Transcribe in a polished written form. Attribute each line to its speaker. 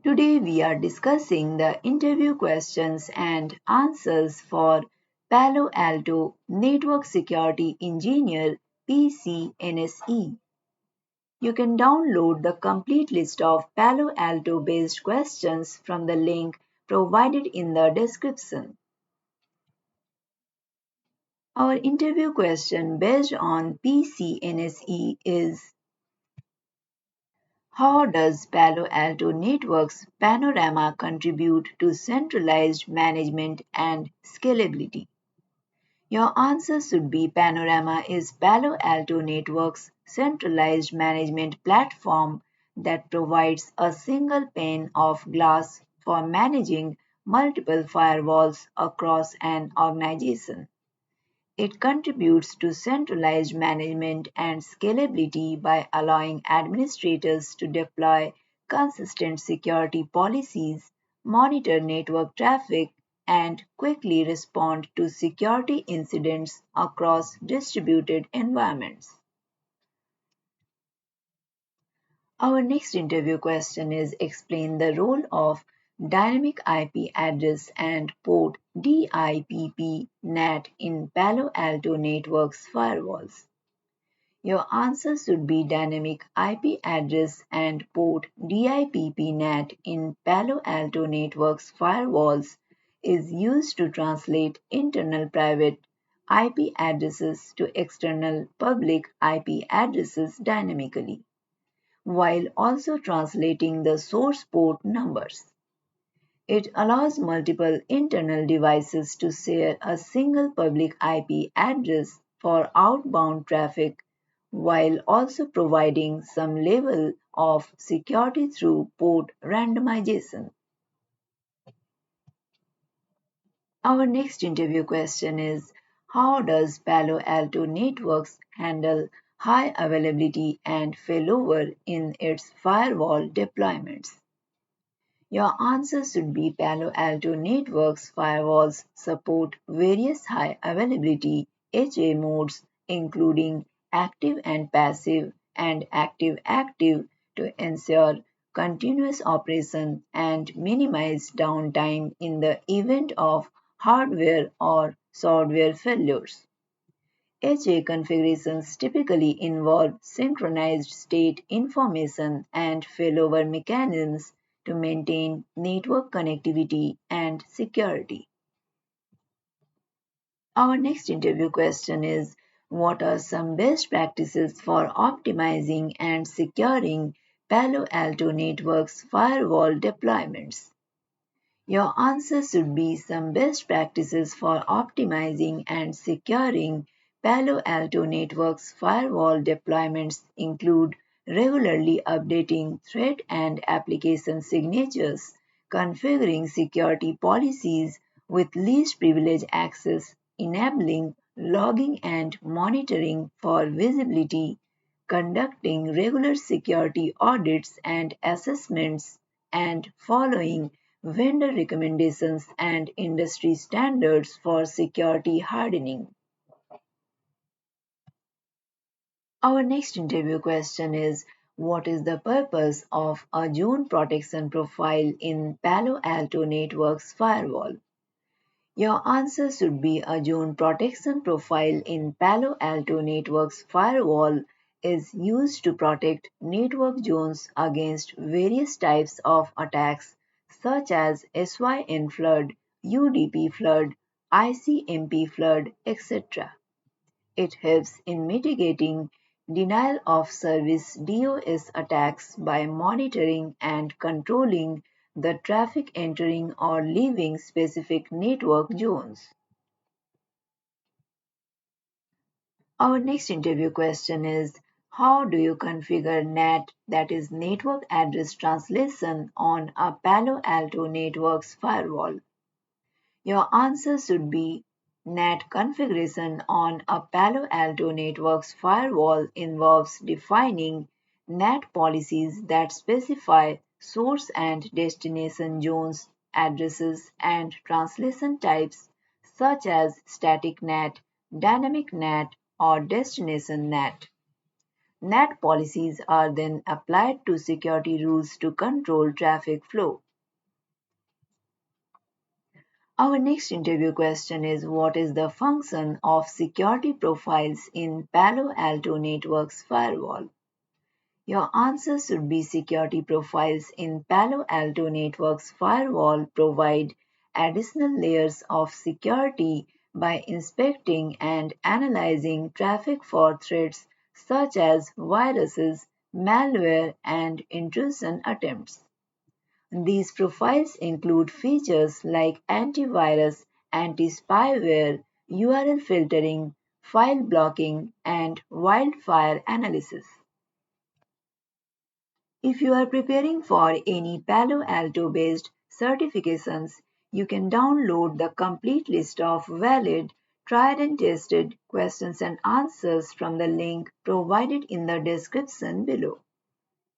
Speaker 1: Today we are discussing the interview questions and answers for Palo Alto Network Security Engineer PCNSE. You can download the complete list of Palo Alto based questions from the link provided in the description. Our interview question based on PCNSE is: how does Palo Alto Networks Panorama contribute to centralized management and scalability? Your answer should be: Panorama is Palo Alto Networks' centralized management platform that provides a single pane of glass for managing multiple firewalls across an organization. It contributes to centralized management and scalability by allowing administrators to deploy consistent security policies, monitor network traffic, and quickly respond to security incidents across distributed environments. Our next interview question is: explain the role of dynamic IP address and port DIPP NAT in Palo Alto Networks firewalls. Your answer should be: dynamic IP address and port DIPP NAT in Palo Alto Networks firewalls is used to translate internal private IP addresses to external public IP addresses dynamically, while also translating the source port numbers. It allows multiple internal devices to share a single public IP address for outbound traffic while also providing some level of security through port randomization. Our next interview question is: how does Palo Alto Networks handle high availability and failover in its firewall deployments? Your answer should be: Palo Alto Networks firewalls support various high availability HA modes, including active and passive and active active, to ensure continuous operation and minimize downtime in the event of hardware or software failures. HA configurations typically involve synchronized state information and failover mechanisms to maintain network connectivity and security. Our next interview question is: what are some best practices for optimizing and securing Palo Alto Networks firewall deployments? Your answer should be: some best practices for optimizing and securing Palo Alto Networks firewall deployments include regularly updating threat and application signatures, configuring security policies with least privilege access, enabling logging and monitoring for visibility, conducting regular security audits and assessments, and following vendor recommendations and industry standards for security hardening. Our next interview question is: what is the purpose of a zone protection profile in Palo Alto Networks firewall? Your answer should be: a zone protection profile in Palo Alto Networks firewall is used to protect network zones against various types of attacks such as SYN flood, UDP flood, ICMP flood, etc. It helps in mitigating denial of service DOS attacks by monitoring and controlling the traffic entering or leaving specific network zones. Our next interview question is: how do you configure NAT, that is network address translation, on a Palo Alto Networks firewall? Your answer should be: NAT configuration on a Palo Alto Networks firewall involves defining NAT policies that specify source and destination zones, addresses, and translation types such as static NAT, dynamic NAT, or destination NAT. NAT policies are then applied to security rules to control traffic flow. Our next interview question is, what is the function of security profiles in Palo Alto Networks firewall? Your answer should be security profiles in Palo Alto Networks firewall provide additional layers of security by inspecting and analyzing traffic for threats such as viruses, malware, and intrusion attempts. These profiles include features like antivirus, anti-spyware, URL filtering, file blocking, and wildfire analysis. If you are preparing for any Palo Alto based certifications, you can download the complete list of valid, tried and tested questions and answers from the link provided in the description below.